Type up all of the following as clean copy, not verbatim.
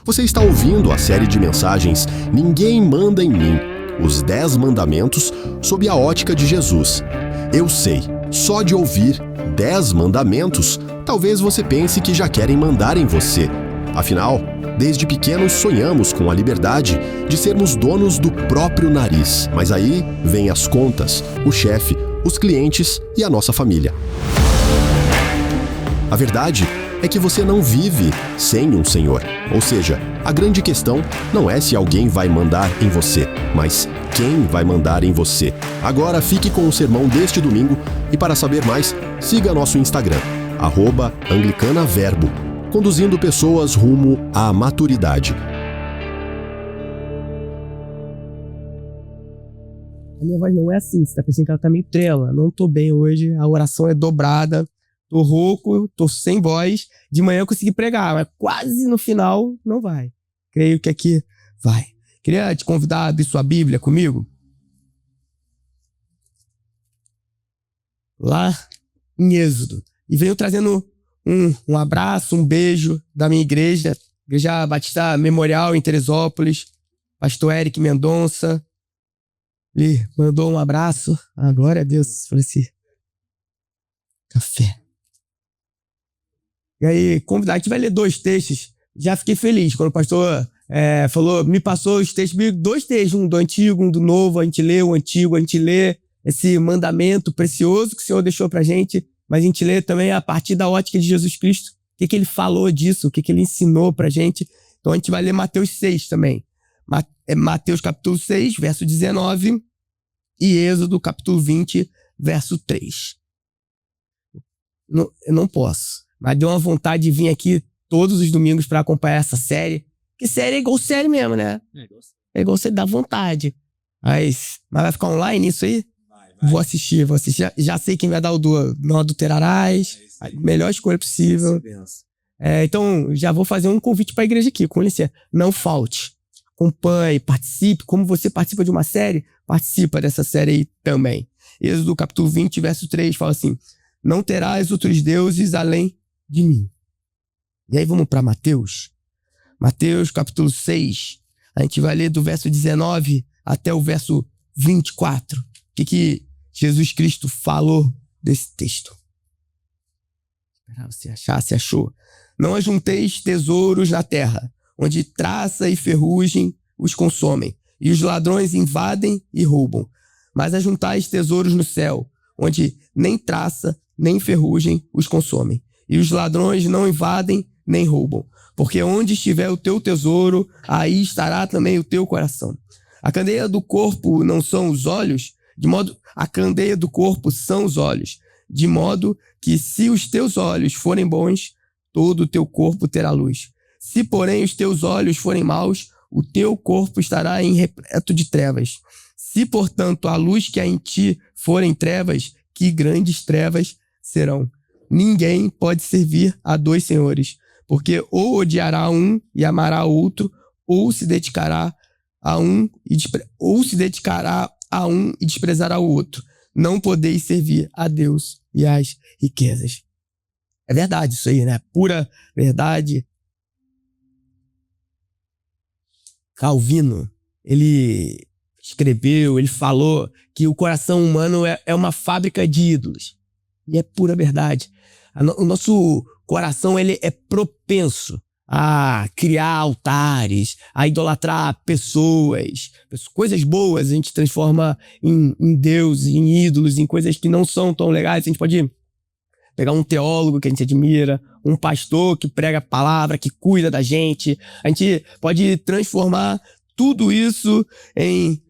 Você está ouvindo a série de mensagens Ninguém Manda em Mim, os 10 mandamentos sob a ótica de Jesus. Eu sei, só de ouvir 10 mandamentos, talvez você pense que já querem mandar em você. Afinal, desde pequenos sonhamos com a liberdade de sermos donos do próprio nariz. Mas aí vem as contas, o chefe, os clientes e a nossa família. A verdade é que você não vive sem um senhor. Ou seja, a grande questão não é se alguém vai mandar em você, mas quem vai mandar em você. Agora fique com o sermão deste domingo e para saber mais, siga nosso Instagram, @anglicanaverbo, conduzindo pessoas rumo à maturidade. A minha voz não é assim, você tá pensando que ela tá meio trela. Não tô bem hoje, a oração é dobrada. Tô rouco, tô sem voz. De manhã eu consegui pregar, mas quase no final não vai. Creio que aqui vai. Queria te convidar a abrir sua Bíblia comigo. Lá em Êxodo. E venho trazendo um abraço, um beijo da minha igreja. Igreja Batista Memorial em Teresópolis. Pastor Eric Mendonça. Ele mandou um abraço. Glória a Deus. Falei assim. Café. E aí, convidar, a gente vai ler 2 textos. Já fiquei feliz quando o pastor falou, me passou os textos, 2 textos, um do antigo, um do novo. A gente lê o antigo, a gente lê esse mandamento precioso que o Senhor deixou pra gente, mas a gente lê também a partir da ótica de Jesus Cristo, o que ele falou disso, o que ele ensinou pra gente. Então a gente vai ler Mateus 6 também. Mateus capítulo 6, verso 19, e Êxodo capítulo 20, verso 3. Eu não posso. Mas deu uma vontade de vir aqui todos os domingos para acompanhar essa série. Que série é igual série mesmo, né? É igual série, dá vontade. Mas vai ficar online isso aí? Vai. Vou assistir. Já sei quem vai dar o do Não Adulterarás. A melhor escolha possível. Então, já vou fazer um convite para a igreja aqui, com licença. Não falte. Acompanhe, participe. Como você participa de uma série, participa dessa série aí também. Êxodo capítulo 20, verso 3, fala assim: não terás outros deuses além de mim. E aí vamos para Mateus. Mateus capítulo 6. A gente vai ler do verso 19 até o verso 24. O que Jesus Cristo falou desse texto? Esperar você achar, se achou. Não ajunteis tesouros na terra, onde traça e ferrugem os consomem, e os ladrões invadem e roubam. Mas ajuntais tesouros no céu, onde nem traça nem ferrugem os consomem, e os ladrões não invadem nem roubam. Porque onde estiver o teu tesouro, aí estará também o teu coração. A candeia do corpo não são os olhos, a candeia do corpo são os olhos, de modo que se os teus olhos forem bons, todo o teu corpo terá luz. Se, porém, os teus olhos forem maus, o teu corpo estará em repleto de trevas. Se, portanto, a luz que há em ti forem trevas, que grandes trevas serão. Ninguém pode servir a 2 senhores, porque ou odiará um e amará o outro, ou se dedicará a um e desprezará o outro. Não podeis servir a Deus e às riquezas. É verdade isso aí, né? Pura verdade. Calvino, ele escreveu, ele falou que o coração humano é uma fábrica de ídolos. E é pura verdade. O nosso coração, ele é propenso a criar altares, a idolatrar pessoas. Coisas boas a gente transforma em Deus, em ídolos, em coisas que não são tão legais. A gente pode pegar um teólogo que a gente admira, um pastor que prega a palavra, que cuida da gente. A gente pode transformar tudo isso em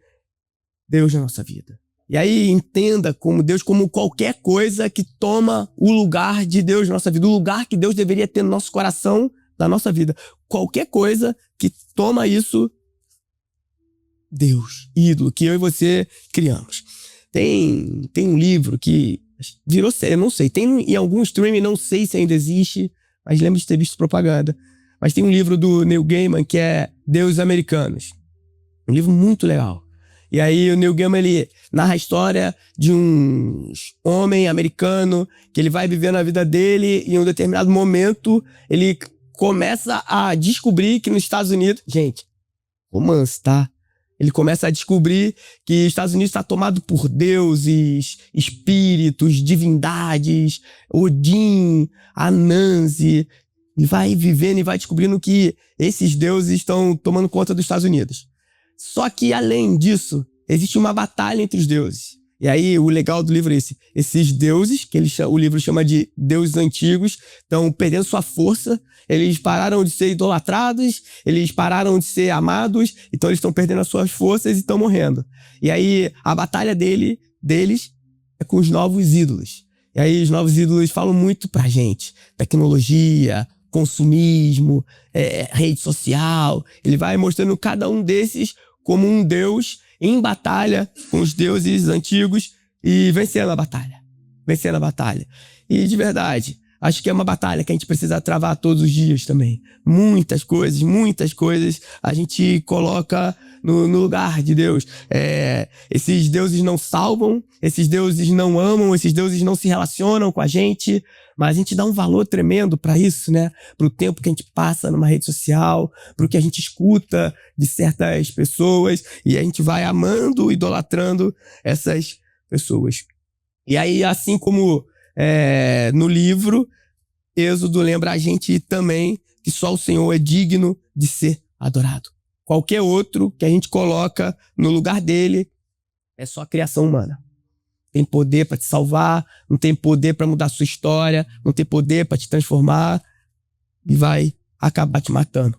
Deus na nossa vida. E aí entenda como Deus como qualquer coisa que toma o lugar de Deus na nossa vida, o lugar que Deus deveria ter no nosso coração, na nossa vida. Qualquer coisa que toma isso, Deus, ídolo, que eu e você criamos. Tem um livro que virou série, eu não sei, tem em algum streaming, não sei se ainda existe, mas lembro de ter visto propaganda. Mas tem um livro do Neil Gaiman que é Deuses Americanos. Um livro muito legal. E aí o Neil Gaiman, ele narra a história de um homem americano que ele vai vivendo a vida dele e em um determinado momento ele começa a descobrir que nos Estados Unidos... Gente, romance, tá? Ele começa a descobrir que os Estados Unidos está tomado por deuses, espíritos, divindades, Odin, Anansi. Ele vai vivendo e vai descobrindo que esses deuses estão tomando conta dos Estados Unidos. Só que, além disso, existe uma batalha entre os deuses. E aí, o legal do livro é esse. Esses deuses, que o livro chama de deuses antigos, estão perdendo sua força. Eles pararam de ser idolatrados, eles pararam de ser amados, então eles estão perdendo as suas forças e estão morrendo. E aí, a batalha deles é com os novos ídolos. E aí, os novos ídolos falam muito pra gente. Tecnologia, consumismo, rede social. Ele vai mostrando cada um desses como um deus em batalha com os deuses antigos e vencendo a batalha. Vencendo a batalha. E, de verdade, acho que é uma batalha que a gente precisa travar todos os dias também. Muitas coisas a gente coloca no lugar de Deus. Esses deuses não salvam, esses deuses não amam, esses deuses não se relacionam com a gente, mas a gente dá um valor tremendo para isso, né? Pro tempo que a gente passa numa rede social, pro que a gente escuta de certas pessoas, e a gente vai amando, idolatrando essas pessoas. E aí, assim como no livro, Êxodo lembra a gente também que só o Senhor é digno de ser adorado. Qualquer outro que a gente coloca no lugar dele é só criação humana. Tem poder para te salvar, não tem poder para mudar a sua história, não tem poder para te transformar e vai acabar te matando.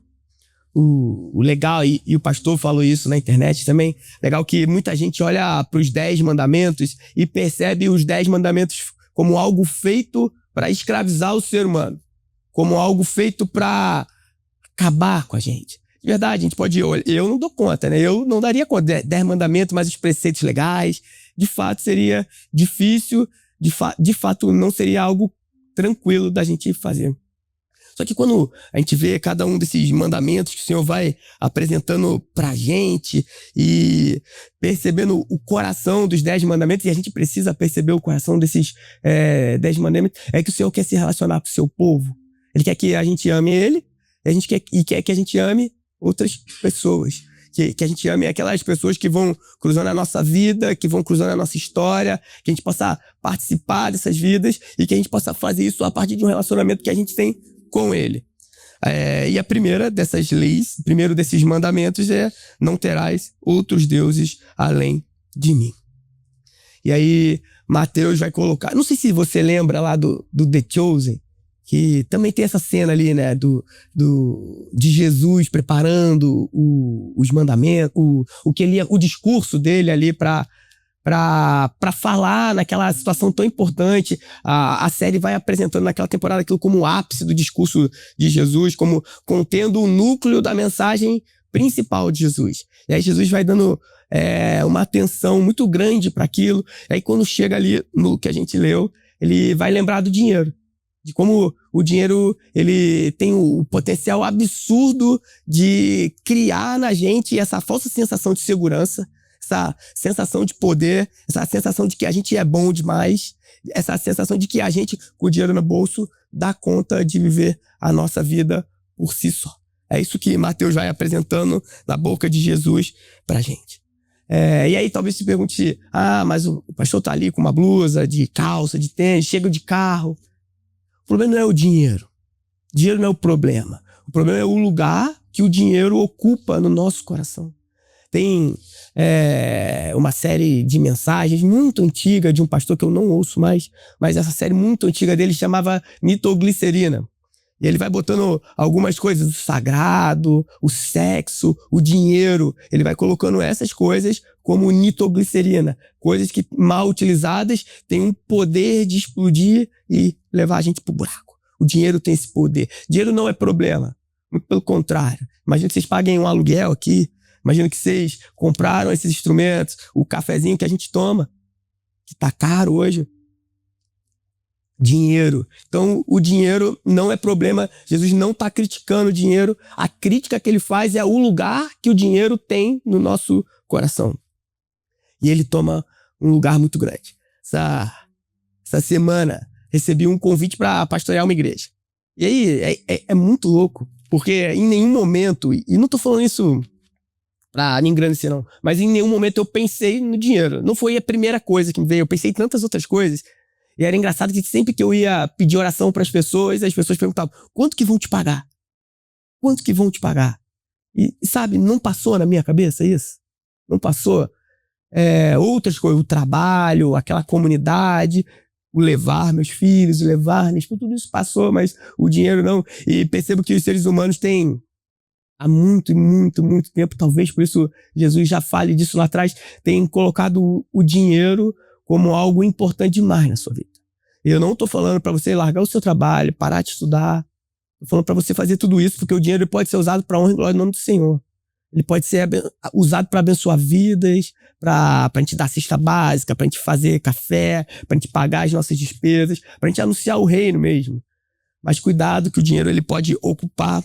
O legal, e o pastor falou isso na internet também, legal que muita gente olha para os 10 mandamentos e percebe os 10 mandamentos como algo feito para escravizar o ser humano, como algo feito para acabar com a gente. De verdade, a gente pode... Eu não dou conta, né? Eu não daria conta. 10 mandamentos, mais os preceitos legais. De fato, seria difícil. De fato, não seria algo tranquilo da gente fazer. Só que quando a gente vê cada um desses mandamentos que o Senhor vai apresentando pra gente e percebendo o coração dos 10 mandamentos, e a gente precisa perceber o coração desses 10 mandamentos, é que o Senhor quer se relacionar com o seu povo. Ele quer que a gente ame Ele, quer que a gente ame outras pessoas. Que a gente ame aquelas pessoas que vão cruzando a nossa vida, que vão cruzando a nossa história, que a gente possa participar dessas vidas e que a gente possa fazer isso a partir de um relacionamento que a gente tem com Ele. E a primeira dessas leis, o primeiro desses mandamentos é: não terás outros deuses além de mim. E aí Mateus vai colocar, não sei se você lembra lá do The Chosen, que também tem essa cena ali, né, de Jesus preparando os mandamentos, o discurso dele ali para falar naquela situação tão importante. A série vai apresentando naquela temporada aquilo como o ápice do discurso de Jesus, como contendo o núcleo da mensagem principal de Jesus. E aí Jesus vai dando uma atenção muito grande para aquilo. E aí quando chega ali no que a gente leu, ele vai lembrar do dinheiro. De como o dinheiro ele tem o potencial absurdo de criar na gente essa falsa sensação de segurança, essa sensação de poder, essa sensação de que a gente é bom demais, essa sensação de que a gente, com o dinheiro no bolso, dá conta de viver a nossa vida por si só. É isso que Mateus vai apresentando na boca de Jesus pra gente. E aí talvez se pergunte, mas o pastor tá ali com uma blusa de calça, de tênis, chega de carro. O problema não é o dinheiro. O dinheiro não é o problema. O problema é o lugar que o dinheiro ocupa no nosso coração. Tem uma série de mensagens muito antiga de um pastor que eu não ouço mais, mas essa série muito antiga dele chamava Nitroglicerina. E ele vai botando algumas coisas, o sagrado, o sexo, o dinheiro. Ele vai colocando essas coisas como nitroglicerina. Coisas que, mal utilizadas, têm um poder de explodir e levar a gente pro buraco. O dinheiro tem esse poder. Dinheiro não é problema. Muito pelo contrário. Imagina que vocês paguem um aluguel aqui. Imagina que vocês compraram esses instrumentos. O cafezinho que a gente toma, que tá caro hoje. Dinheiro. Então, o dinheiro não é problema. Jesus não está criticando o dinheiro. A crítica que ele faz é o lugar que o dinheiro tem no nosso coração. E ele toma um lugar muito grande. Essa semana, recebi um convite para pastorear uma igreja. E aí, é muito louco, porque em nenhum momento, e não tô falando isso pra me engrandecer não, mas em nenhum momento eu pensei no dinheiro. Não foi a primeira coisa que me veio, eu pensei em tantas outras coisas. E era engraçado que sempre que eu ia pedir oração pras pessoas, as pessoas perguntavam, quanto que vão te pagar? Quanto que vão te pagar? E sabe, não passou na minha cabeça isso? Não passou? Outras coisas, o trabalho, aquela comunidade, o levar meus filhos, o levar minhas filhas, tudo isso passou, mas o dinheiro não. E percebo que os seres humanos têm, há muito, muito, muito tempo, talvez por isso Jesus já fale disso lá atrás, têm colocado o dinheiro como algo importante demais na sua vida. Eu não estou falando para você largar o seu trabalho, parar de estudar. Estou falando para você fazer tudo isso, porque o dinheiro pode ser usado para honra e glória no nome do Senhor. Ele pode ser usado para abençoar vidas, para a gente dar cesta básica, para a gente fazer café, para a gente pagar as nossas despesas, para a gente anunciar o reino mesmo. Mas cuidado que o dinheiro ele pode ocupar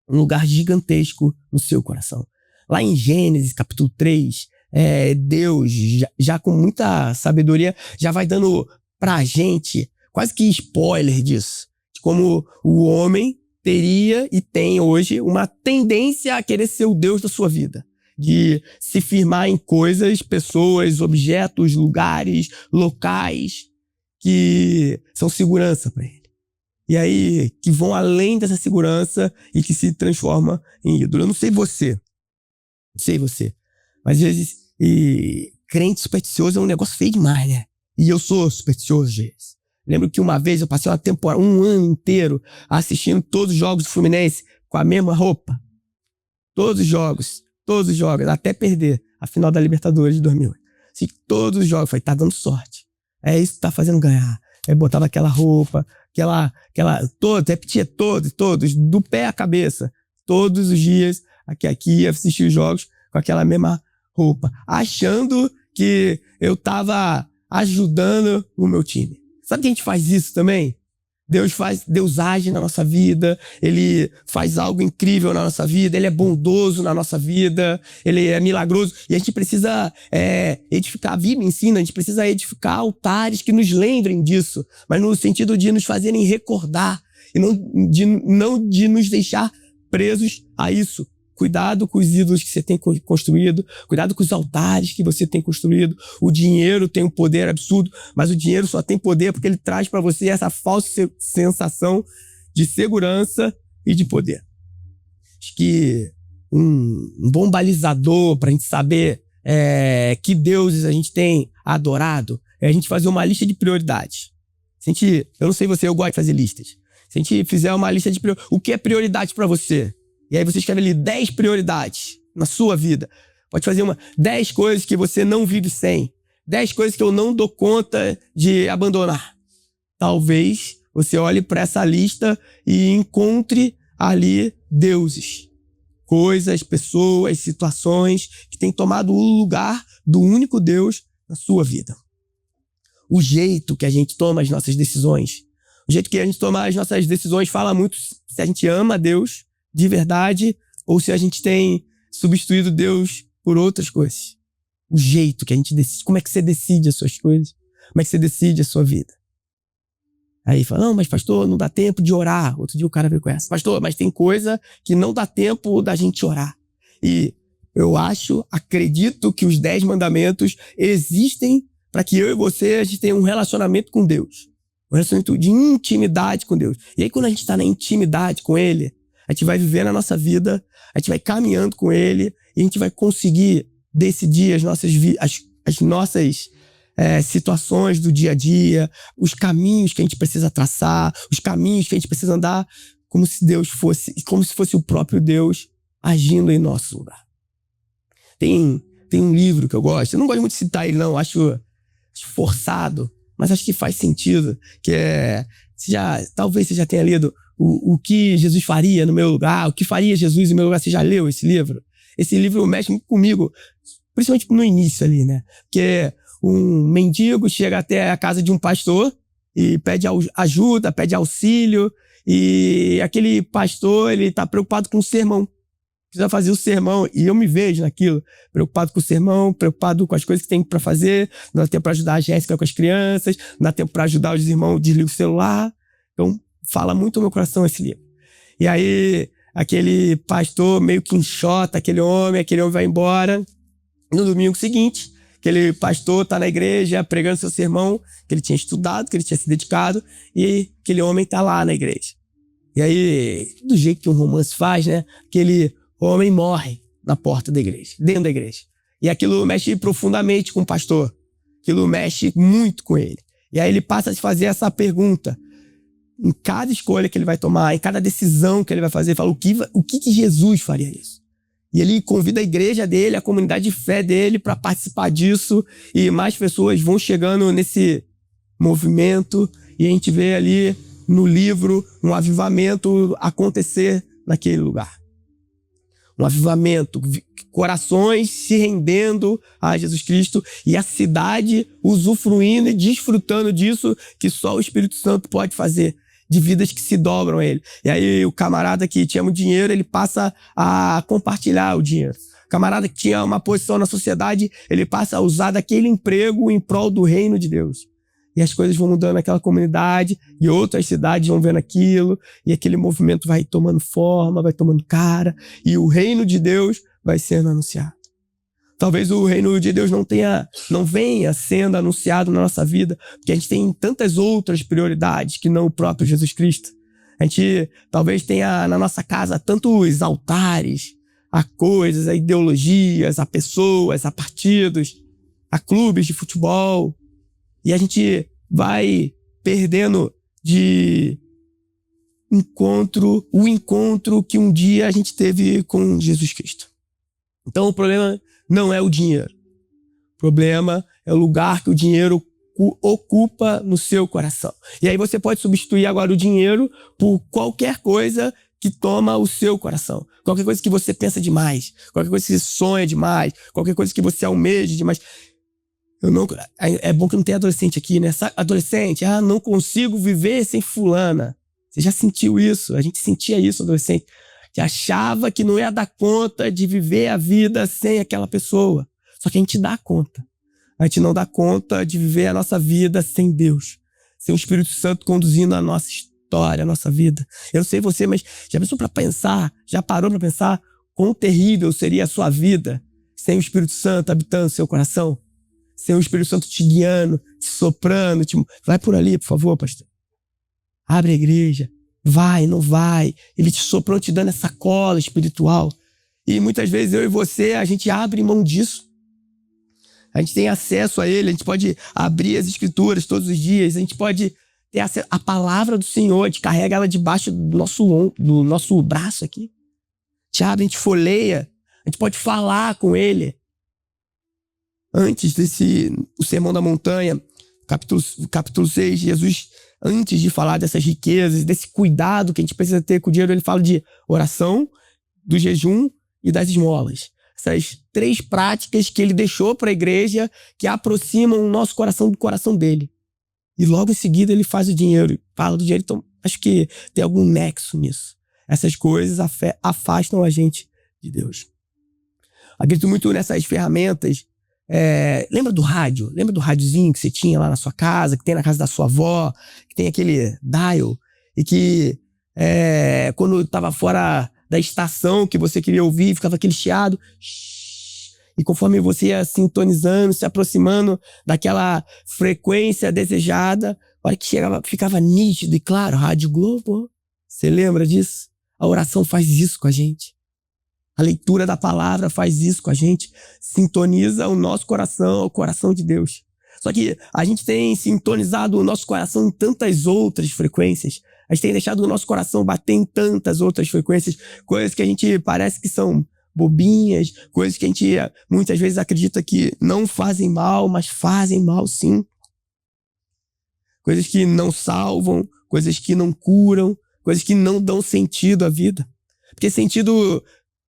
um lugar gigantesco no seu coração. Lá em Gênesis, capítulo 3, Deus, já com muita sabedoria, já vai dando pra gente quase que spoiler disso. De como o homem teria e tem hoje uma tendência a querer ser o Deus da sua vida. De se firmar em coisas, pessoas, objetos, lugares, locais que são segurança para ele. E aí, que vão além dessa segurança e que se transforma em ídolo. Eu não sei você, mas às vezes, crente supersticioso é um negócio feio demais, né? E eu sou supersticioso, Jesus. Lembro que uma vez eu passei uma temporada, um ano inteiro, assistindo todos os jogos do Fluminense com a mesma roupa. Todos os jogos, até perder a final da Libertadores de 2008. Assim, todos os jogos, falei, tá dando sorte. É isso que tá fazendo ganhar. Aí botava aquela roupa, repetia todos, do pé à cabeça. Todos os dias, aqui ia assistir os jogos com aquela mesma roupa, achando que eu tava ajudando o meu time. Sabe que a gente faz isso também? Deus age na nossa vida, Ele faz algo incrível na nossa vida, Ele é bondoso na nossa vida, Ele é milagroso, e a gente precisa edificar, a Bíblia ensina, a gente precisa edificar altares que nos lembrem disso, mas no sentido de nos fazerem recordar, e não de nos deixar presos a isso. Cuidado com os ídolos que você tem construído, cuidado com os altares que você tem construído. O dinheiro tem um poder absurdo, mas o dinheiro só tem poder porque ele traz para você essa falsa sensação de segurança e de poder. Acho que um bom balizador para a gente saber que deuses a gente tem adorado é a gente fazer uma lista de prioridades. Eu não sei você, eu gosto de fazer listas. Se a gente fizer uma lista de prioridades, o que é prioridade para você? E aí você escreve ali 10 prioridades na sua vida. Pode fazer 10 coisas que você não vive sem. 10 coisas que eu não dou conta de abandonar. Talvez você olhe para essa lista e encontre ali deuses. Coisas, pessoas, situações que têm tomado o lugar do único Deus na sua vida. O jeito que a gente toma as nossas decisões, o jeito que a gente toma as nossas decisões fala muito se a gente ama Deus de verdade, ou se a gente tem substituído Deus por outras coisas. O jeito que a gente decide, como é que você decide as suas coisas? Como é que você decide a sua vida? Aí fala, não, mas pastor, não dá tempo de orar. Outro dia o cara veio com essa. Pastor, mas tem coisa que não dá tempo da gente orar. E eu acredito que os 10 mandamentos existem para que eu e você, a gente tenha um relacionamento com Deus. Um relacionamento de intimidade com Deus. E aí quando a gente está na intimidade com Ele, a gente vai viver na nossa vida, a gente vai caminhando com Ele e a gente vai conseguir decidir as nossas situações do dia a dia, os caminhos que a gente precisa traçar, os caminhos que a gente precisa andar, como se fosse o próprio Deus agindo em nosso lugar. Tem um livro que eu gosto, eu não gosto muito de citar ele não, acho forçado, mas acho que faz sentido, que talvez você já tenha lido o que Jesus faria no meu lugar, o que faria Jesus no meu lugar. Você já leu esse livro? Esse livro mexe muito comigo, principalmente no início ali, né? Porque um mendigo chega até a casa de um pastor e pede ajuda, pede auxílio, e aquele pastor, ele tá preocupado com o sermão. Precisa fazer o sermão, e eu me vejo naquilo, preocupado com o sermão, preocupado com as coisas que tem para fazer, não dá tempo para ajudar a Jéssica com as crianças, não dá tempo para ajudar os irmãos, desliga o celular. Então, fala muito ao meu coração esse livro. E aí, aquele pastor meio que enxota aquele homem vai embora. No domingo seguinte, aquele pastor tá na igreja pregando seu sermão, que ele tinha estudado, que ele tinha se dedicado, e aquele homem tá lá na igreja. E aí, do jeito que um romance faz, né? Aquele homem morre na porta da igreja, dentro da igreja. E aquilo mexe profundamente com o pastor. Aquilo mexe muito com ele. E aí ele passa a se fazer essa pergunta. Em cada escolha que ele vai tomar, em cada decisão que ele vai fazer, fala o que Jesus faria isso? E ele convida a igreja dele, a comunidade de fé dele para participar disso. E mais pessoas vão chegando nesse movimento. E a gente vê ali no livro um avivamento acontecer naquele lugar. Um avivamento, corações se rendendo a Jesus Cristo e a cidade usufruindo e desfrutando disso que só o Espírito Santo pode fazer, de vidas que se dobram a ele. E aí o camarada que tinha muito dinheiro, ele passa a compartilhar o dinheiro. O camarada que tinha uma posição na sociedade, ele passa a usar daquele emprego em prol do reino de Deus. E as coisas vão mudando naquela comunidade, e outras cidades vão vendo aquilo, e aquele movimento vai tomando forma, vai tomando cara, e o reino de Deus vai sendo anunciado. Talvez o reino de Deus não venha sendo anunciado na nossa vida, porque a gente tem tantas outras prioridades que não o próprio Jesus Cristo. A gente talvez tenha na nossa casa tantos altares, a coisas, a ideologias, a pessoas, a partidos, a clubes de futebol. E a gente vai perdendo de o encontro que um dia a gente teve com Jesus Cristo. Então o problema não é o dinheiro. O problema é o lugar que o dinheiro ocupa no seu coração. E aí você pode substituir agora o dinheiro por qualquer coisa que toma o seu coração. Qualquer coisa que você pensa demais. Qualquer coisa que você sonha demais. Qualquer coisa que você almeja demais. É bom que não tem adolescente aqui, né? Adolescente, não consigo viver sem fulana. Você já sentiu isso? A gente sentia isso, adolescente. Que achava que não ia dar conta de viver a vida sem aquela pessoa. Só que a gente dá conta. A gente não dá conta de viver a nossa vida sem Deus. Sem o Espírito Santo conduzindo a nossa história, a nossa vida. Eu não sei você, mas já pensou para pensar? Já parou para pensar quão terrível seria a sua vida sem o Espírito Santo habitando o seu coração? Sem o Espírito Santo te guiando, te soprando. Vai por ali, por favor, pastor. Abre a igreja. Vai, não vai. Ele te soprou, te dando essa cola espiritual. E muitas vezes eu e você, a gente abre mão disso. A gente tem acesso a ele, a gente pode abrir as escrituras todos os dias, a gente pode ter acesso à palavra do Senhor, a gente carrega ela debaixo do nosso braço aqui. A gente abre, a gente folheia, a gente pode falar com ele. Antes o Sermão da Montanha, capítulo 6, Jesus, antes de falar dessas riquezas, desse cuidado que a gente precisa ter com o dinheiro, ele fala de oração, do jejum e das esmolas. Essas 3 práticas que ele deixou para a igreja que aproximam o nosso coração do coração dele. E logo em seguida ele faz o dinheiro, fala do dinheiro, então acho que tem algum nexo nisso. Essas coisas afastam a gente de Deus. Acredito muito nessas ferramentas. Lembra do rádio? Lembra do rádiozinho que você tinha lá na sua casa, que tem na casa da sua avó, que tem aquele dial, e que quando estava fora da estação que você queria ouvir, ficava aquele chiado, e conforme você ia sintonizando, se aproximando daquela frequência desejada, a hora que chegava, ficava nítido e claro, Rádio Globo. Você lembra disso? A oração faz isso com a gente. A leitura da palavra faz isso com a gente. Sintoniza o nosso coração ao coração de Deus. Só que a gente tem sintonizado o nosso coração em tantas outras frequências. A gente tem deixado o nosso coração bater em tantas outras frequências. Coisas que a gente parece que são bobinhas. Coisas que a gente muitas vezes acredita que não fazem mal, mas fazem mal sim. Coisas que não salvam. Coisas que não curam. Coisas que não dão sentido à vida. Porque sentido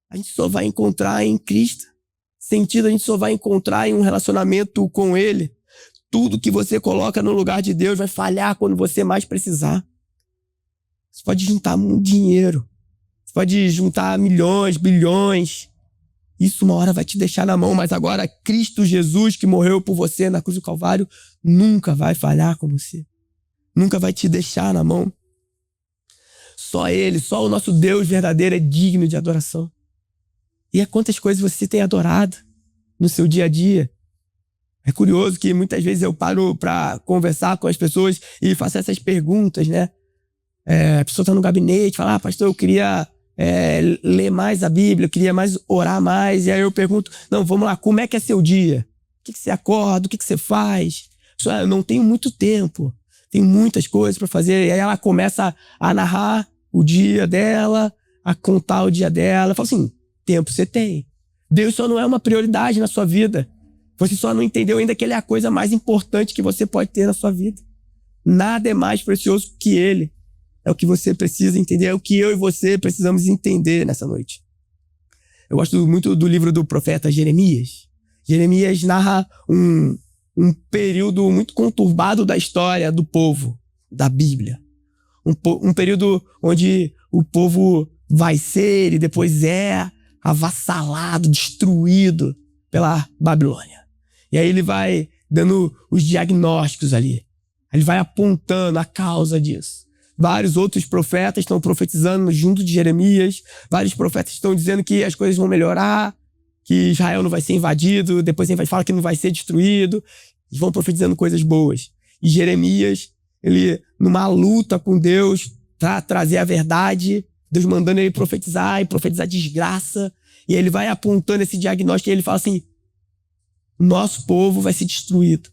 a gente só vai encontrar em Cristo. Sentido a gente só vai encontrar em um relacionamento com Ele. Tudo que você coloca no lugar de Deus vai falhar quando você mais precisar. Você pode juntar muito dinheiro. Você pode juntar milhões, bilhões. Isso uma hora vai te deixar na mão. Mas agora Cristo Jesus, que morreu por você na cruz do Calvário, nunca vai falhar com você. Nunca vai te deixar na mão. Só Ele, só o nosso Deus verdadeiro é digno de adoração. E quantas coisas você tem adorado no seu dia a dia? É curioso que muitas vezes eu paro para conversar com as pessoas e faço essas perguntas, né? A pessoa está no gabinete, fala, pastor, eu queria ler mais a Bíblia, eu queria mais orar mais. E aí eu pergunto, não, vamos lá, como é que é seu dia? O que você acorda? O que você faz? Eu não tenho muito tempo, tenho muitas coisas para fazer. E aí ela começa a narrar o dia dela, a contar o dia dela. Fala assim, tempo você tem. Deus só não é uma prioridade na sua vida. Você só não entendeu ainda que Ele é a coisa mais importante que você pode ter na sua vida. Nada é mais precioso que Ele. É o que você precisa entender, é o que eu e você precisamos entender nessa noite. Eu gosto muito do livro do profeta Jeremias. Jeremias narra um período muito conturbado da história do povo, da Bíblia. Um período onde o povo vai ser e depois é avassalado, destruído pela Babilônia. E aí ele vai dando os diagnósticos ali. Ele vai apontando a causa disso. Vários outros profetas estão profetizando junto de Jeremias. Vários profetas estão dizendo que as coisas vão melhorar, que Israel não vai ser invadido, depois ele fala que não vai ser destruído. Eles vão profetizando coisas boas. E Jeremias, ele numa luta com Deus para trazer a verdade, Deus mandando ele profetizar e profetizar desgraça. E ele vai apontando esse diagnóstico e ele fala assim, nosso povo vai ser destruído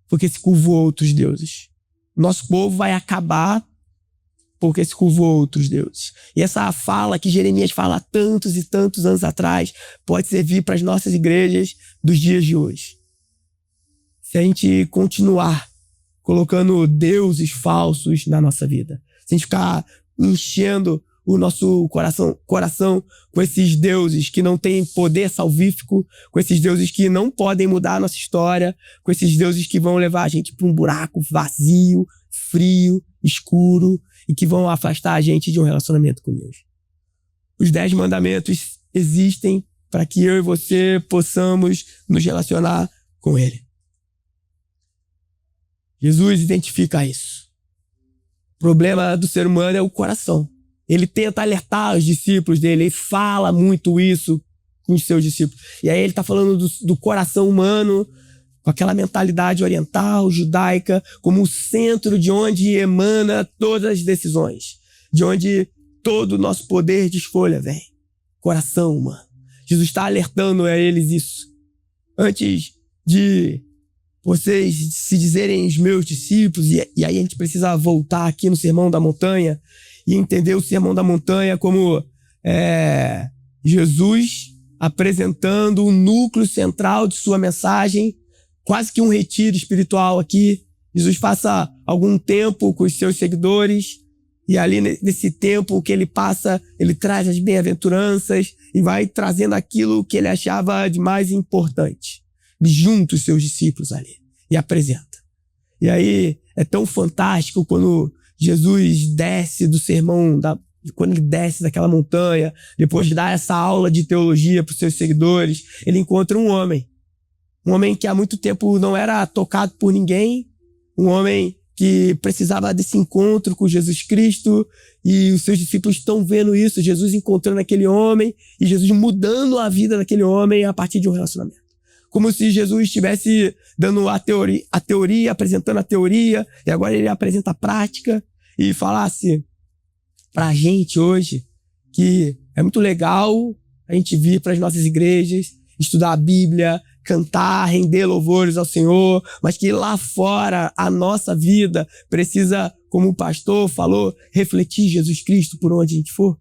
porque se curvou a outros deuses. Nosso povo vai acabar porque se curvou a outros deuses. E essa fala que Jeremias fala há tantos e tantos anos atrás pode servir para as nossas igrejas dos dias de hoje. Se a gente continuar colocando deuses falsos na nossa vida, se a gente ficar enchendo o nosso coração com esses deuses que não têm poder salvífico, com esses deuses que não podem mudar a nossa história, com esses deuses que vão levar a gente para um buraco vazio, frio, escuro e que vão afastar a gente de um relacionamento com Deus. Os 10 mandamentos existem para que eu e você possamos nos relacionar com Ele. Jesus identifica isso. O problema do ser humano é o coração. Ele tenta alertar os discípulos dele, ele fala muito isso com os seus discípulos. E aí ele está falando do coração humano, com aquela mentalidade oriental, judaica, como o centro de onde emana todas as decisões, de onde todo o nosso poder de escolha vem. Coração humano. Jesus está alertando a eles isso. Antes de vocês se dizerem os meus discípulos, e aí a gente precisa voltar aqui no Sermão da Montanha, e entender o Sermão da Montanha como Jesus apresentando o núcleo central de sua mensagem, quase que um retiro espiritual aqui. Jesus passa algum tempo com os seus seguidores e ali nesse tempo que ele passa, ele traz as bem-aventuranças e vai trazendo aquilo que ele achava de mais importante. Ele junta os seus discípulos ali e apresenta. E aí é tão fantástico quando Jesus desce do sermão, quando ele desce daquela montanha, depois de dar essa aula de teologia para os seus seguidores, ele encontra um homem que há muito tempo não era tocado por ninguém, um homem que precisava desse encontro com Jesus Cristo, e os seus discípulos estão vendo isso, Jesus encontrando aquele homem, e Jesus mudando a vida daquele homem a partir de um relacionamento. Como se Jesus estivesse dando a teoria, apresentando a teoria, e agora ele apresenta a prática, e falasse pra gente hoje que é muito legal a gente vir para as nossas igrejas, estudar a Bíblia, cantar, render louvores ao Senhor, mas que lá fora a nossa vida precisa, como o pastor falou, refletir Jesus Cristo por onde a gente for.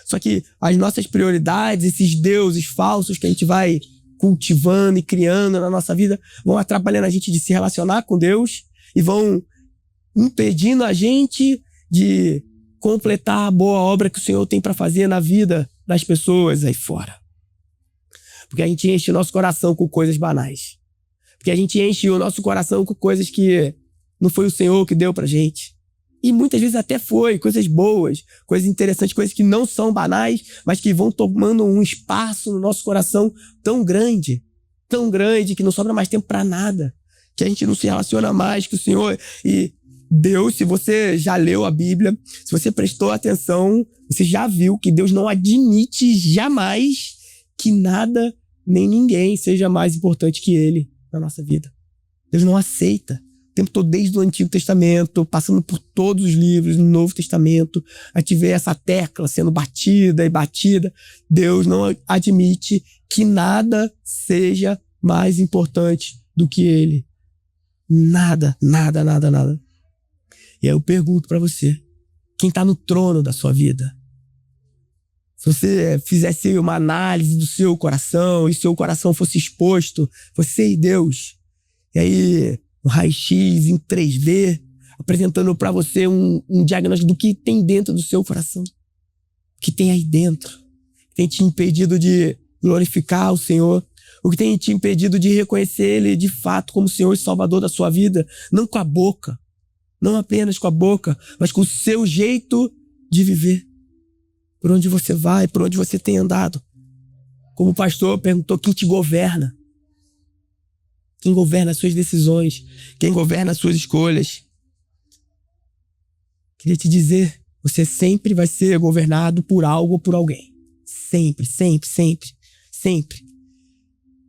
Só que as nossas prioridades, esses deuses falsos que a gente vai cultivando e criando na nossa vida, vão atrapalhando a gente de se relacionar com Deus e vão impedindo a gente de completar a boa obra que o Senhor tem para fazer na vida das pessoas aí fora. Porque a gente enche o nosso coração com coisas banais. Porque a gente enche o nosso coração com coisas que não foi o Senhor que deu pra gente. E muitas vezes até foi, coisas boas, coisas interessantes, coisas que não são banais, mas que vão tomando um espaço no nosso coração tão grande que não sobra mais tempo para nada, que a gente não se relaciona mais com o Senhor. E Deus, se você já leu a Bíblia, se você prestou atenção, você já viu que Deus não admite jamais que nada nem ninguém seja mais importante que Ele na nossa vida. Deus não aceita. O tempo todo, desde o Antigo Testamento, passando por todos os livros, no Novo Testamento, a gente vê essa tecla sendo batida e batida. Deus não admite que nada seja mais importante do que Ele. Nada, nada, nada, nada. E aí eu pergunto pra você, quem tá no trono da sua vida? Se você fizesse uma análise do seu coração e seu coração fosse exposto, você e Deus, e aí um raio-x em 3D, apresentando pra você um diagnóstico do que tem dentro do seu coração, o que tem aí dentro, o que tem te impedido de glorificar o Senhor, o que tem te impedido de reconhecer Ele de fato como Senhor e Salvador da sua vida, não com a boca, não apenas com a boca, mas com o seu jeito de viver. Por onde você vai, por onde você tem andado. Como o pastor perguntou, quem te governa? Quem governa as suas decisões? Quem governa as suas escolhas? Queria te dizer, você sempre vai ser governado por algo ou por alguém. Sempre, sempre, sempre, sempre.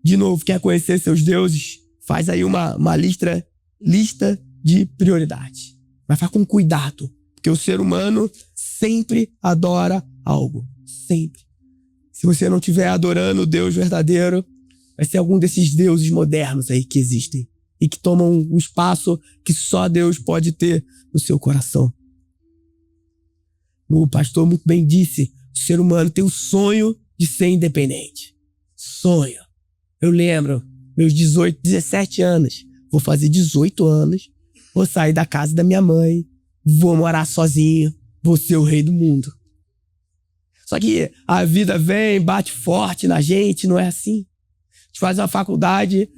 De novo, quer conhecer seus deuses? Faz aí uma lista de prioridade. Mas faz com cuidado, porque o ser humano sempre adora algo. Sempre. Se você não estiver adorando o Deus verdadeiro, vai ser algum desses deuses modernos aí que existem e que tomam um espaço que só Deus pode ter no seu coração. O pastor muito bem disse, o ser humano tem o sonho de ser independente. Sonho. Eu lembro, meus 18, 17 anos, vou fazer 18 anos, vou sair da casa da minha mãe, vou morar sozinho, vou ser o rei do mundo. Só que a vida vem, bate forte na gente, não é assim? A gente faz uma faculdade,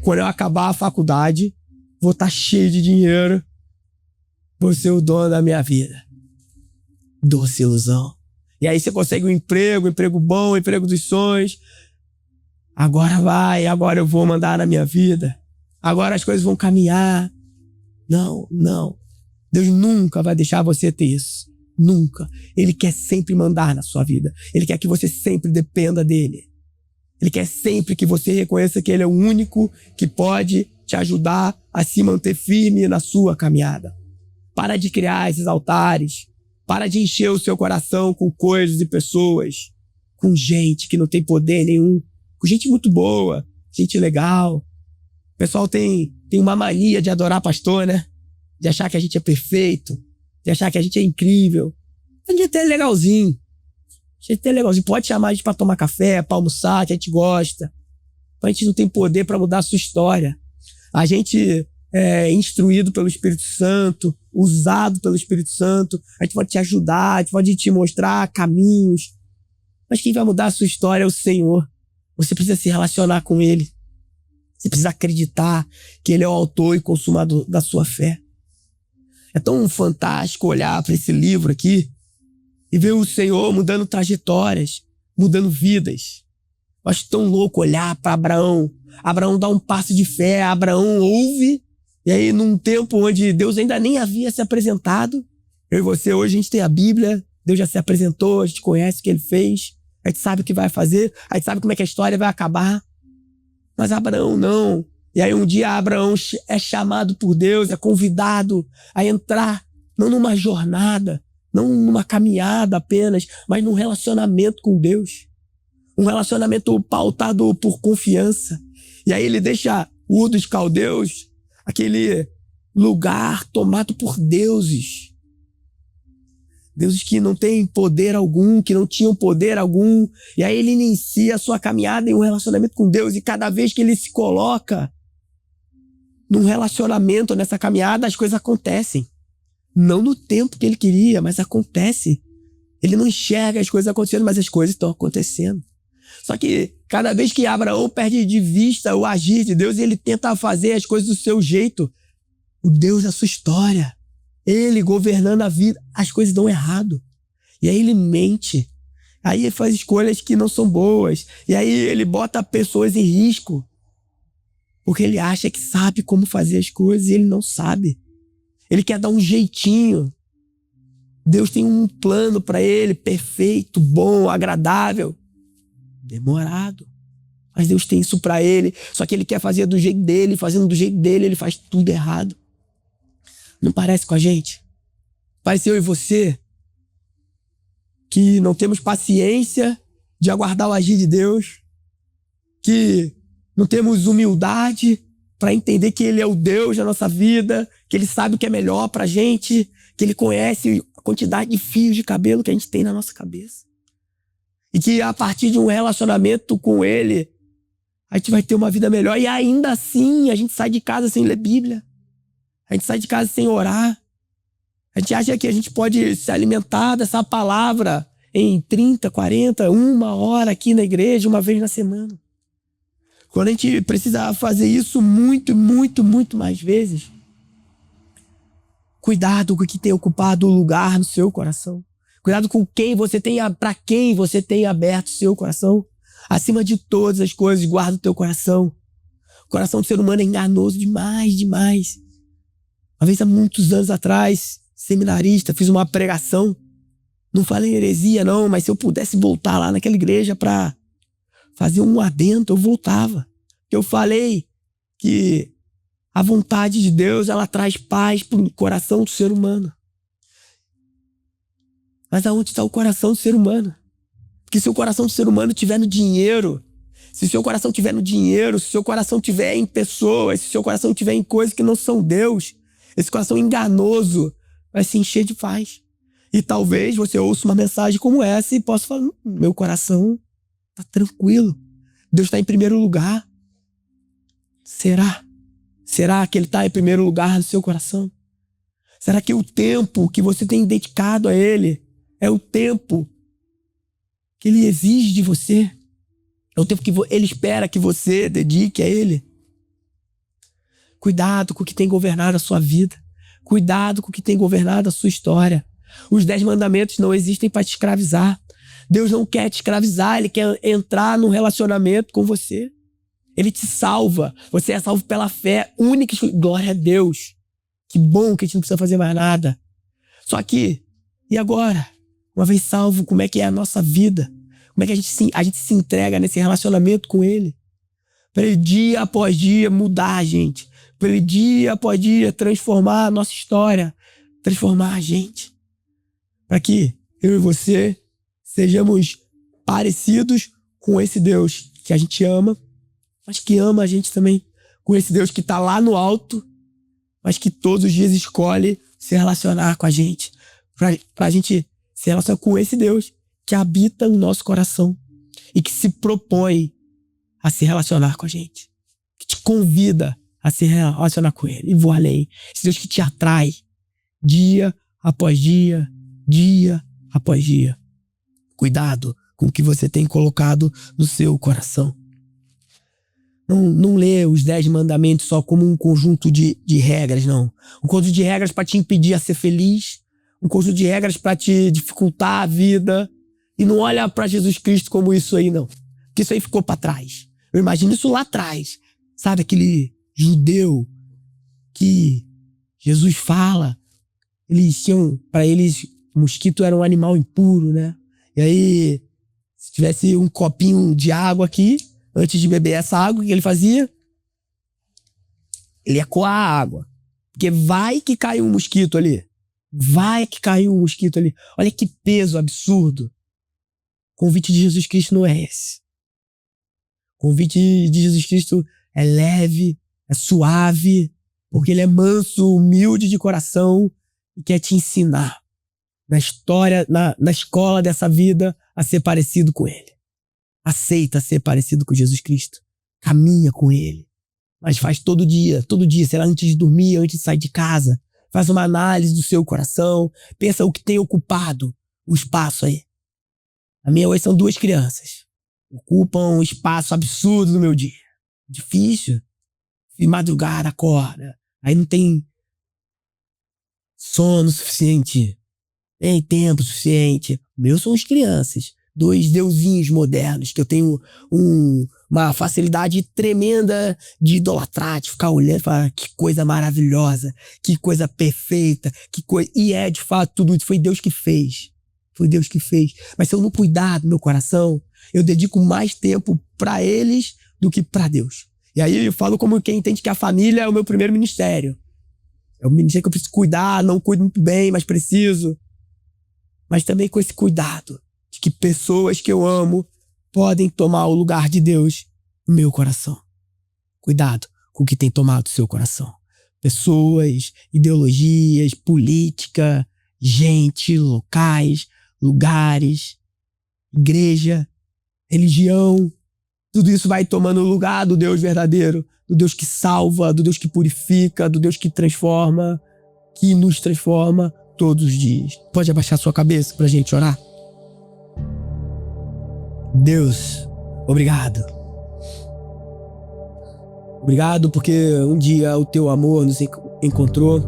quando eu acabar a faculdade, vou estar cheio de dinheiro, vou ser o dono da minha vida. Doce ilusão. E aí você consegue um emprego bom, emprego dos sonhos. Agora eu vou mandar na minha vida. Agora as coisas vão caminhar. Não, não. Deus nunca vai deixar você ter isso. Nunca. Ele quer sempre mandar na sua vida. Ele quer que você sempre dependa dele. Ele quer sempre que você reconheça que ele é o único que pode te ajudar a se manter firme na sua caminhada. Para de criar esses altares. Para de encher o seu coração com coisas e pessoas. Com gente que não tem poder nenhum. Com gente muito boa. Gente legal. O pessoal tem uma mania de adorar pastor, né? De achar que a gente é perfeito. De achar que a gente é incrível. A gente é legalzinho. A gente é legalzinho. Pode chamar a gente pra tomar café, pra almoçar, que a gente gosta. A gente não tem poder pra mudar a sua história. A gente é instruído pelo Espírito Santo, usado pelo Espírito Santo. A gente pode te ajudar, a gente pode te mostrar caminhos. Mas quem vai mudar a sua história é o Senhor. Você precisa se relacionar com Ele. Você precisa acreditar que Ele é o autor e consumador da sua fé. É tão fantástico olhar para esse livro aqui e ver o Senhor mudando trajetórias, mudando vidas. Eu acho tão louco olhar para Abraão. Abraão dá um passo de fé, Abraão ouve, e aí num tempo onde Deus ainda nem havia se apresentado, eu e você hoje a gente tem a Bíblia, Deus já se apresentou, a gente conhece o que Ele fez, a gente sabe o que vai fazer, a gente sabe como é que a história vai acabar. Mas Abraão não. E aí um dia Abraão é chamado por Deus, é convidado a entrar, não numa jornada, não numa caminhada apenas, mas num relacionamento com Deus. Um relacionamento pautado por confiança. E aí ele deixa Ur dos Caldeus, aquele lugar tomado por deuses. Deuses que não têm poder algum, que não tinham poder algum. E aí ele inicia a sua caminhada em um relacionamento com Deus. E cada vez que ele se coloca num relacionamento, nessa caminhada, as coisas acontecem. Não no tempo que ele queria, mas acontece. Ele não enxerga as coisas acontecendo, mas as coisas estão acontecendo. Só que cada vez que Abraão perde de vista o agir de Deus, ele tenta fazer as coisas do seu jeito. O Deus da sua história. Ele governando a vida, as coisas dão errado. E aí ele mente. Aí ele faz escolhas que não são boas. E aí ele bota pessoas em risco. Porque ele acha que sabe como fazer as coisas e ele não sabe. Ele quer dar um jeitinho. Deus tem um plano para ele, perfeito, bom, agradável, demorado. Mas Deus tem isso para ele, só que ele quer fazer do jeito dele, fazendo do jeito dele, ele faz tudo errado. Não parece com a gente? Parece eu e você, que não temos paciência de aguardar o agir de Deus, que não temos humildade para entender que Ele é o Deus da nossa vida, que Ele sabe o que é melhor pra gente, que Ele conhece a quantidade de fios de cabelo que a gente tem na nossa cabeça. E que a partir de um relacionamento com Ele, a gente vai ter uma vida melhor. E ainda assim, a gente sai de casa sem ler Bíblia. A gente sai de casa sem orar. A gente acha que a gente pode se alimentar dessa palavra em 30, 40, 1 hora aqui na igreja, uma vez na semana. Quando a gente precisa fazer isso muito, muito, muito mais vezes, cuidado com o que tem ocupado o lugar no seu coração. Cuidado com para quem você tem aberto o seu coração. Acima de todas as coisas, guarda o teu coração. O coração do ser humano é enganoso demais, demais. Uma vez há muitos anos atrás, seminarista, fiz uma pregação. Não falei heresia não, mas se eu pudesse voltar lá naquela igreja para fazer um adendo, eu voltava. Eu falei que a vontade de Deus, ela traz paz para o coração do ser humano. Mas aonde está o coração do ser humano? Porque se o coração do ser humano estiver no dinheiro, se o seu coração estiver no dinheiro, se o seu coração estiver em pessoas, se o seu coração estiver em coisas que não são Deus, esse coração enganoso vai se encher de paz. E talvez você ouça uma mensagem como essa e possa falar, meu coração está tranquilo. Deus está em primeiro lugar. Será? Será que Ele está em primeiro lugar no seu coração? Será que o tempo que você tem dedicado a Ele é o tempo que Ele exige de você? É o tempo que Ele espera que você dedique a Ele? Cuidado com o que tem governado a sua vida. Cuidado com o que tem governado a sua história. Os 10 mandamentos não existem para te escravizar. Deus não quer te escravizar, Ele quer entrar num relacionamento com você. Ele te salva. Você é salvo pela fé única. Glória a Deus. Que bom que a gente não precisa fazer mais nada. Só que, e agora? Uma vez salvo, como é que é a nossa vida? Como é que a gente se entrega nesse relacionamento com Ele? Para Ele dia após dia mudar a gente. Para Ele dia após dia transformar a nossa história. Transformar a gente. Para que eu e você sejamos parecidos com esse Deus que a gente ama, mas que ama a gente também. Com esse Deus que está lá no alto, mas que todos os dias escolhe se relacionar com a gente. Para a gente se relacionar com esse Deus que habita no nosso coração e que se propõe a se relacionar com a gente. Que te convida a se relacionar com Ele. E vou além. Esse Deus que te atrai dia após dia, dia após dia. Cuidado com o que você tem colocado no seu coração. Não lê os 10 mandamentos só como um conjunto de regras, não. Um conjunto de regras para te impedir a ser feliz. Um conjunto de regras para te dificultar a vida. E não olha para Jesus Cristo como isso aí, não. Porque isso aí ficou para trás. Eu imagino isso lá atrás. Sabe aquele judeu que Jesus fala? Para eles, o mosquito era um animal impuro, né? E aí, se tivesse um copinho de água aqui, antes de beber essa água, o que ele fazia? Ele ia coar a água. Porque vai que caiu um mosquito ali. Vai que caiu um mosquito ali. Olha que peso absurdo. O convite de Jesus Cristo não é esse. O convite de Jesus Cristo é leve, é suave, porque Ele é manso, humilde de coração e quer te ensinar na história, na escola dessa vida a ser parecido com Ele. Aceita ser parecido com Jesus Cristo. Caminha com Ele. Mas faz todo dia, sei lá, antes de dormir, antes de sair de casa. Faz uma análise do seu coração. Pensa o que tem ocupado o espaço aí. A minha hoje são 2 crianças. Ocupam um espaço absurdo no meu dia. Difícil. De madrugada, acorda. Aí não tem sono suficiente. Nem tempo suficiente. Meus são as crianças. 2 deusinhos modernos, que eu tenho um uma facilidade tremenda de idolatrar, de ficar olhando e falar que coisa maravilhosa, que coisa perfeita, que coisa... E de fato, tudo isso foi Deus que fez. Foi Deus que fez. Mas se eu não cuidar do meu coração, eu dedico mais tempo para eles do que para Deus. E aí eu falo como quem entende que a família é o meu primeiro ministério. É o ministério que eu preciso cuidar, não cuido muito bem, mas preciso. Mas também com esse cuidado de que pessoas que eu amo podem tomar o lugar de Deus no meu coração. Cuidado com o que tem tomado o seu coração. Pessoas, ideologias, política, gente, locais, lugares, igreja, religião. Tudo isso vai tomando o lugar do Deus verdadeiro, do Deus que salva, do Deus que purifica, do Deus que transforma, que nos transforma todos os dias. Pode abaixar sua cabeça pra gente orar? Deus, obrigado. Obrigado porque um dia o teu amor nos encontrou.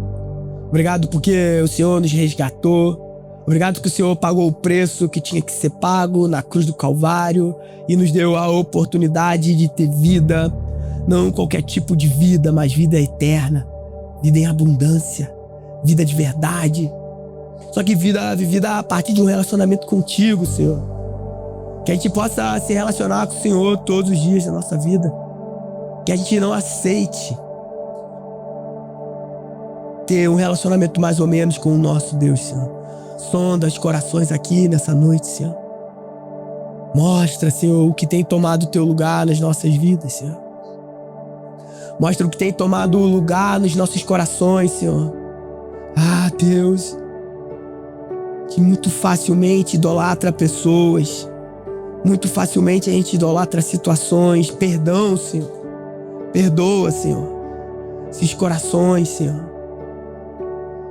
Obrigado porque o Senhor nos resgatou. Obrigado que o Senhor pagou o preço que tinha que ser pago na cruz do Calvário e nos deu a oportunidade de ter vida, não qualquer tipo de vida, mas vida eterna, vida em abundância, vida de verdade. Só que vida vivida a partir de um relacionamento contigo, Senhor. Que a gente possa se relacionar com o Senhor todos os dias da nossa vida. Que a gente não aceite ter um relacionamento mais ou menos com o nosso Deus, Senhor. Sonda os corações aqui nessa noite, Senhor. Mostra, Senhor, o que tem tomado o teu lugar nas nossas vidas, Senhor. Mostra o que tem tomado lugar nos nossos corações, Senhor. Ah, Deus, que muito facilmente idolatra pessoas. Muito facilmente a gente idolatra situações. Perdão, Senhor. Perdoa, Senhor, esses corações, Senhor,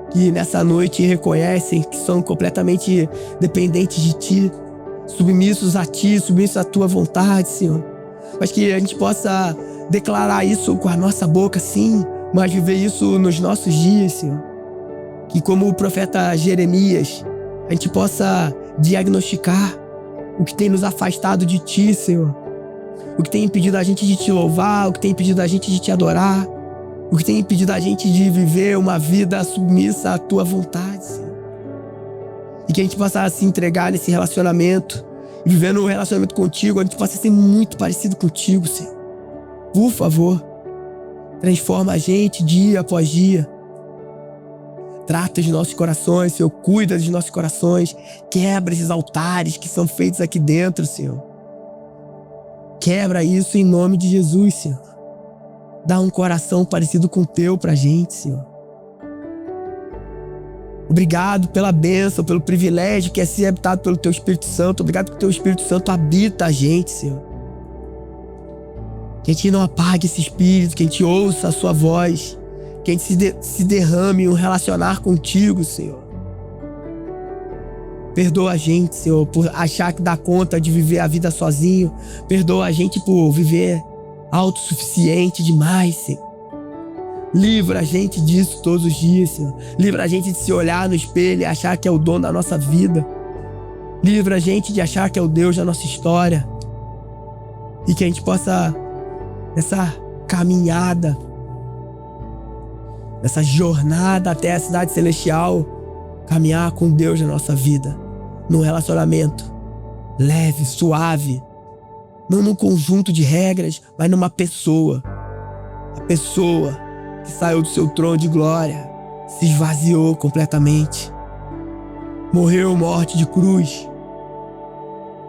que nessa noite reconhecem que são completamente dependentes de Ti, submissos a Ti, submissos à Tua vontade, Senhor. Mas que a gente possa declarar isso com a nossa boca, sim, mas viver isso nos nossos dias, Senhor. Que como o profeta Jeremias, a gente possa diagnosticar o que tem nos afastado de Ti, Senhor. O que tem impedido a gente de Te louvar, o que tem impedido a gente de Te adorar, o que tem impedido a gente de viver uma vida submissa à Tua vontade, Senhor. E que a gente possa se entregar nesse relacionamento, e vivendo um relacionamento contigo, a gente possa ser muito parecido contigo, Senhor. Por favor, transforma a gente dia após dia. Trata os nossos corações, Senhor, cuida dos nossos corações, quebra esses altares que são feitos aqui dentro, Senhor. Quebra isso em nome de Jesus, Senhor. Dá um coração parecido com o Teu pra gente, Senhor. Obrigado pela bênção, pelo privilégio que é ser habitado pelo Teu Espírito Santo. Obrigado que o Teu Espírito Santo habita a gente, Senhor. Que a gente não apague esse Espírito, que a gente ouça a Sua voz, que a gente se derrame em um relacionar contigo, Senhor. Perdoa a gente, Senhor, por achar que dá conta de viver a vida sozinho. Perdoa a gente por viver autossuficiente demais, Senhor. Livra a gente disso todos os dias, Senhor. Livra a gente de se olhar no espelho e achar que é o dono da nossa vida. Livra a gente de achar que é o Deus da nossa história. E que a gente possa, nessa caminhada, nessa jornada até a cidade celestial, caminhar com Deus na nossa vida, num relacionamento leve, suave, não num conjunto de regras, mas numa pessoa. A pessoa que saiu do seu trono de glória, se esvaziou completamente, morreu morte de cruz,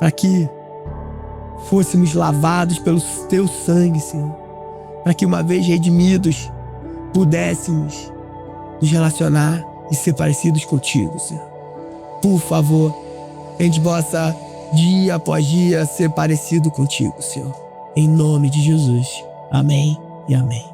para que fôssemos lavados pelo Teu sangue, Senhor, para que uma vez redimidos, pudéssemos nos relacionar e ser parecidos contigo, Senhor. Por favor, que a gente possa, dia após dia, ser parecido contigo, Senhor. Em nome de Jesus. Amém e amém.